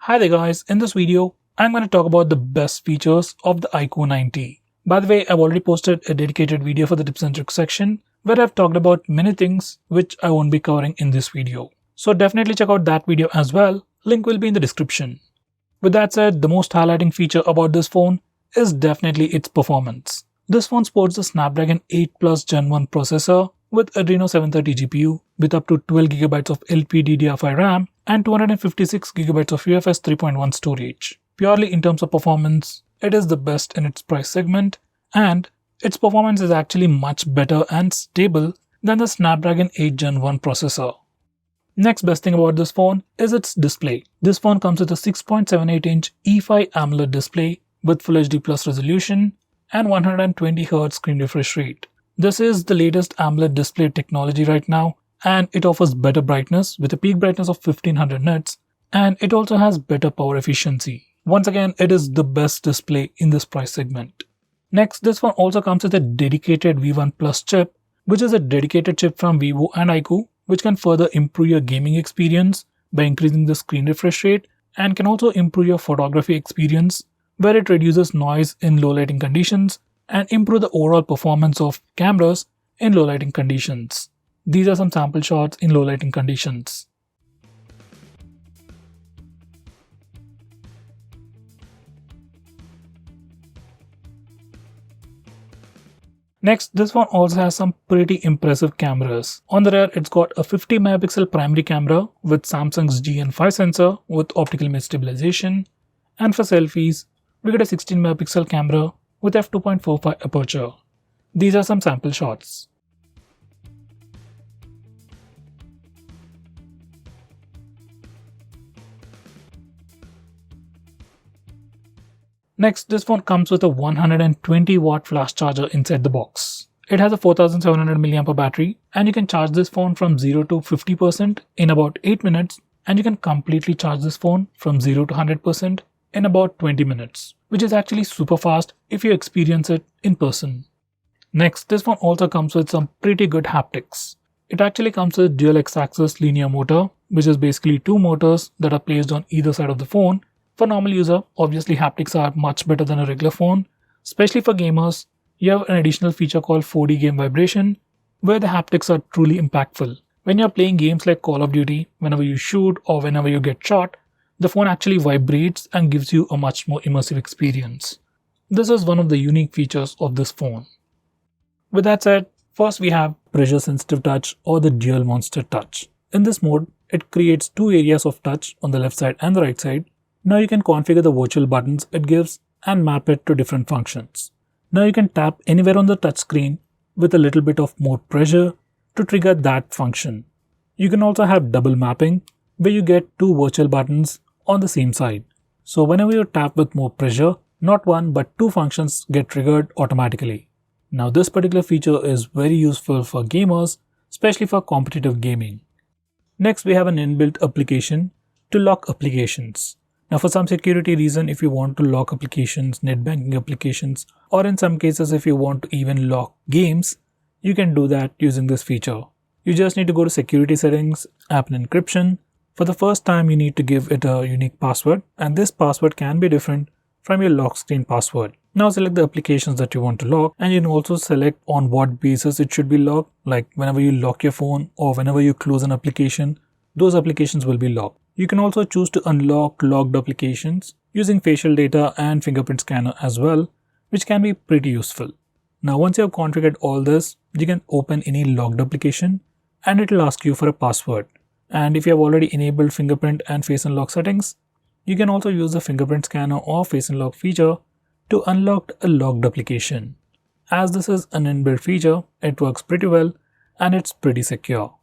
Hi there guys, in this video, I'm going to talk about the best features of the iQOO 90. By the way, I've already posted a dedicated video for the tips and tricks section where I've talked about many things which I won't be covering in this video. So definitely check out that video as well, link will be in the description. With that said, the most highlighting feature about this phone is definitely its performance. This phone sports the Snapdragon 8 Plus Gen 1 processor with Adreno 730 GPU with up to 12GB of LPDDR5 RAM and 256GB of UFS 3.1 storage. Purely in terms of performance, it is the best in its price segment, and its performance is actually much better and stable than the Snapdragon 8 Gen 1 processor. Next best thing about this phone is its display. This phone comes with a 6.78-inch E5 AMOLED display with Full HD Plus resolution and 120Hz screen refresh rate. This is the latest AMOLED display technology right now, and it offers better brightness with a peak brightness of 1500 nits, and it also has better power efficiency. Once again, it is the best display in this price segment. Next, this phone also comes with a dedicated V1 Plus chip, which is a dedicated chip from Vivo and iQOO, which can further improve your gaming experience by increasing the screen refresh rate and can also improve your photography experience, where it reduces noise in low lighting conditions and improve the overall performance of cameras in low lighting conditions. These are some sample shots in low lighting conditions. Next, this one also has some pretty impressive cameras. On the rear, it's got a 50 megapixel primary camera with Samsung's GN5 sensor with optical image stabilization, and for selfies, we get a 16 megapixel camera with f2.45 aperture. These are some sample shots. Next, this phone comes with a 120 watt flash charger inside the box. It has a 4700 mAh battery, and you can charge this phone from 0 to 50% in about 8 minutes, and you can completely charge this phone from 0 to 100% in about 20 minutes, which is actually super fast if you experience it in person. Next, this phone also comes with some pretty good haptics. It actually comes with dual X-axis linear motor, which is basically two motors that are placed on either side of the phone. For normal user, obviously haptics are much better than a regular phone. Especially for gamers, you have an additional feature called 4D game vibration, where the haptics are truly impactful. When you're playing games like Call of Duty, whenever you shoot or whenever you get shot, the phone actually vibrates and gives you a much more immersive experience. This is one of the unique features of this phone. With that said, first we have pressure sensitive touch or the dual monster touch. In this mode, it creates two areas of touch on the left side and the right side. Now you can configure the virtual buttons it gives and map it to different functions. Now you can tap anywhere on the touch screen with a little bit of more pressure to trigger that function. You can also have double mapping, where you get two virtual buttons on the same side. So whenever you tap with more pressure, not one but two functions get triggered automatically. Now this particular feature is very useful for gamers, especially for competitive gaming. Next, we have an inbuilt application to lock applications. Now for some security reason, if you want to lock applications, net banking applications, or in some cases if you want to even lock games, you can do that using this feature. You just need to go to security settings, app and encryption. For the first time, you need to give it a unique password, and this password can be different from your lock screen password. Now select the applications that you want to lock, and you can also select on what basis it should be locked, like whenever you lock your phone or whenever you close an application, those applications will be locked. You can also choose to unlock locked applications using facial data and fingerprint scanner as well, which can be pretty useful. Now once you have configured all this, you can open any locked application and it will ask you for a password. And if you have already enabled fingerprint and face unlock settings, you can also use the fingerprint scanner or face unlock feature to unlock a locked application. As this is an inbuilt feature, it works pretty well and it's pretty secure.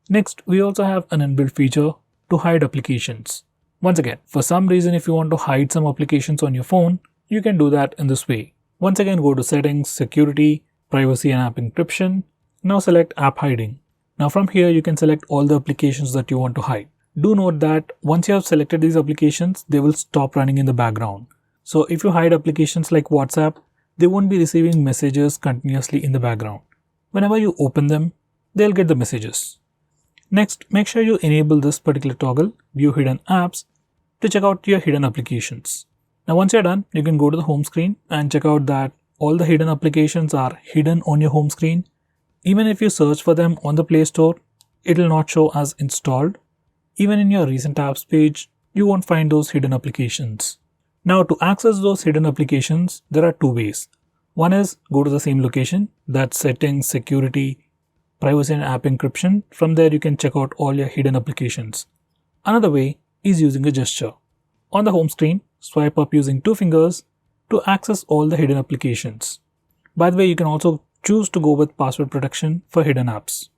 Next, we also have an inbuilt feature to hide applications. Once again, for some reason if you want to hide some applications on your phone, you can do that in this way. Once again, go to settings, security, privacy and app encryption. Now select app hiding. Now from here you can select all the applications that you want to hide. Do note that once you have selected these applications, they will stop running in the background. So if you hide applications like WhatsApp, they won't be receiving messages continuously in the background. Whenever you open them, they'll get the messages. Next, make sure you enable this particular toggle, View Hidden Apps, to check out your hidden applications. Now once you're done, you can go to the home screen and check out that all the hidden applications are hidden on your home screen. Even if you search for them on the Play Store, it will not show as installed. Even in your recent apps page, you won't find those hidden applications. Now to access those hidden applications, there are two ways. One is go to the same location, that's settings, security, privacy and app encryption. From there you can check out all your hidden applications. Another way is using a gesture. On the home screen, swipe up using 2 fingers to access all the hidden applications. By the way, you can also choose to go with password protection for hidden apps.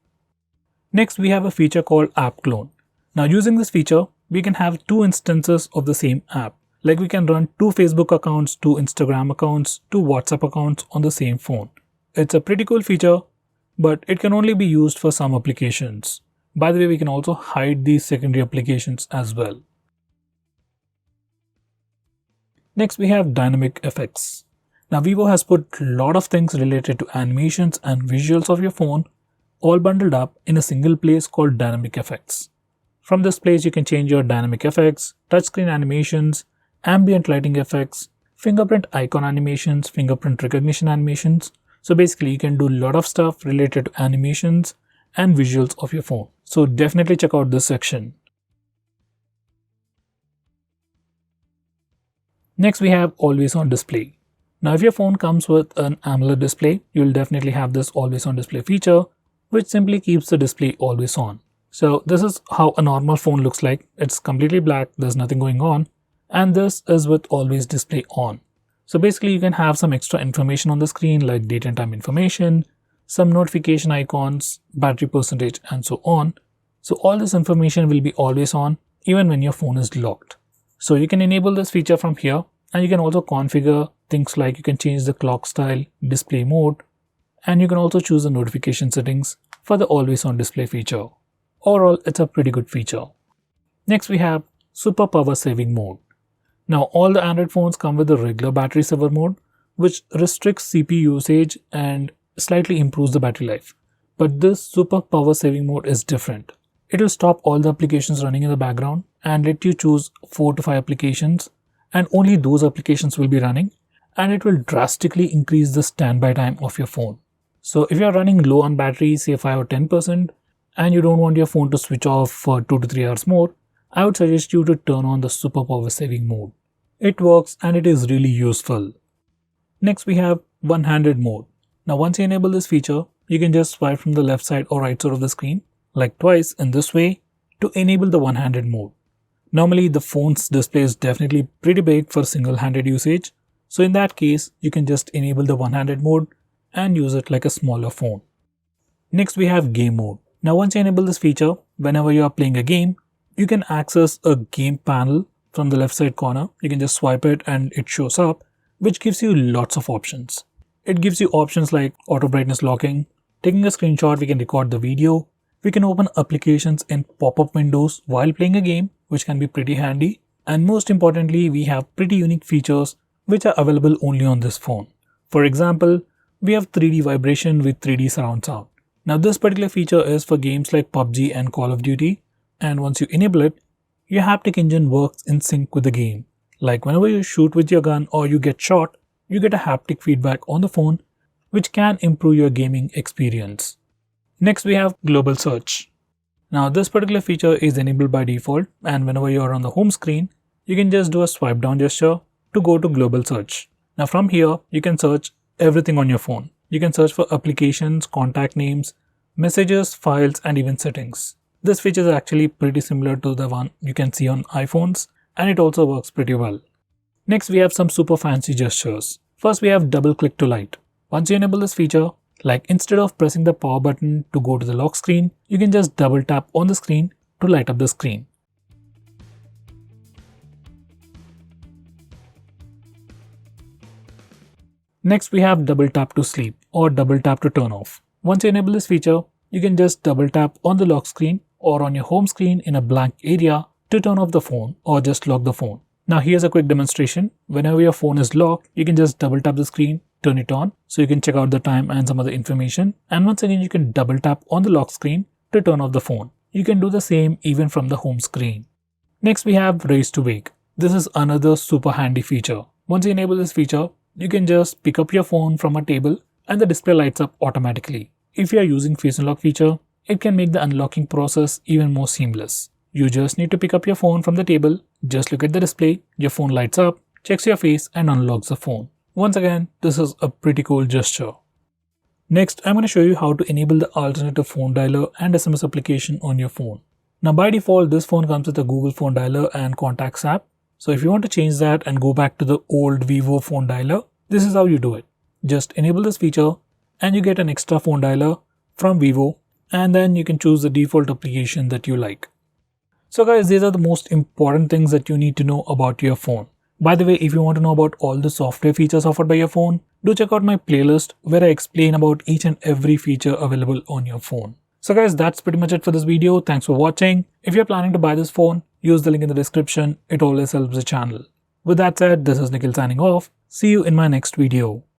Next, we have a feature called App Clone. Now using this feature, we can have 2 instances of the same app. Like we can run 2 Facebook accounts, 2 Instagram accounts, 2 WhatsApp accounts on the same phone. It's a pretty cool feature, but it can only be used for some applications. By the way, we can also hide these secondary applications as well. Next, we have dynamic effects. Now Vivo has put a lot of things related to animations and visuals of your phone all bundled up in a single place called dynamic effects. From this place, you can change your dynamic effects, touchscreen animations, ambient lighting effects, fingerprint icon animations, fingerprint recognition animations. So basically you can do a lot of stuff related to animations and visuals of your phone. So definitely check out this section. Next we have always on display. Now if your phone comes with an AMOLED display, you will definitely have this always on display feature, which simply keeps the display always on. So this is how a normal phone looks like. It's completely black, there's nothing going on. And this is with always display on. So basically you can have some extra information on the screen like date and time information, some notification icons, battery percentage and so on. So all this information will be always on even when your phone is locked. So you can enable this feature from here, and you can also configure things like you can change the clock style, display mode, and you can also choose the notification settings for the always on display feature. Overall, it's a pretty good feature. Next we have super power saving mode. Now all the Android phones come with the regular battery saver mode, which restricts CPU usage and slightly improves the battery life. But this super power saving mode is different. It will stop all the applications running in the background and let you choose 4 to 5 applications, and only those applications will be running, and it will drastically increase the standby time of your phone. So if you are running low on battery, say 5 or 10%, and you don't want your phone to switch off for 2 to 3 hours more, I would suggest you to turn on the super power saving mode. It works and it is really useful. Next we have one-handed mode. Now once you enable this feature, you can just swipe from the left side or right side of the screen, like twice in this way, to enable the one-handed mode. Normally the phone's display is definitely pretty big for single-handed usage, so in that case you can just enable the one-handed mode and use it like a smaller phone. Next we have game mode. Now once you enable this feature, whenever you are playing a game, you can access a game panel from the left side corner. You can just swipe it and it shows up, which gives you lots of options. It gives you options like auto brightness locking, taking a screenshot, we can record the video, we can open applications in pop-up windows while playing a game, which can be pretty handy, and most importantly we have pretty unique features which are available only on this phone. For example, we have 3D vibration with 3D surround sound. Now this particular feature is for games like PUBG and Call of Duty, and once you enable it, your haptic engine works in sync with the game. Like whenever you shoot with your gun or you get shot, you get a haptic feedback on the phone, which can improve your gaming experience. Next we have global search. Now this particular feature is enabled by default, and whenever you are on the home screen, you can just do a swipe down gesture to go to global search. Now from here, you can search everything on your phone. You can search for applications, contact names, messages, files, and even settings. This feature is actually pretty similar to the one you can see on iPhones, and it also works pretty well. Next we have some super fancy gestures. First we have double click to light. Once you enable this feature, like instead of pressing the power button to go to the lock screen, you can just double tap on the screen to light up the screen. Next we have double tap to sleep or double tap to turn off. Once you enable this feature, you can just double tap on the lock screen or on your home screen in a blank area to turn off the phone or just lock the phone. Now here's a quick demonstration. Whenever your phone is locked, you can just double tap the screen, turn it on so you can check out the time and some other information, and once again you can double tap on the lock screen to turn off the phone. You can do the same even from the home screen. Next we have Raise to Wake. This is another super handy feature. Once you enable this feature, you can just pick up your phone from a table and the display lights up automatically. If you are using Face Unlock feature, it can make the unlocking process even more seamless. You just need to pick up your phone from the table, just look at the display, your phone lights up, checks your face and unlocks the phone. Once again, this is a pretty cool gesture. Next, I'm going to show you how to enable the alternative phone dialer and SMS application on your phone. Now by default, this phone comes with a Google phone dialer and contacts app. So if you want to change that and go back to the old Vivo phone dialer, this is how you do it. Just enable this feature and you get an extra phone dialer from Vivo, and then you can choose the default application that you like. So guys, these are the most important things that you need to know about your phone. By the way, if you want to know about all the software features offered by your phone, do check out my playlist where I explain about each and every feature available on your phone. So guys, that's pretty much it for this video. Thanks for watching. If you're planning to buy this phone, use the link in the description. It always helps the channel. With that said, this is Nikhil signing off. See you in my next video.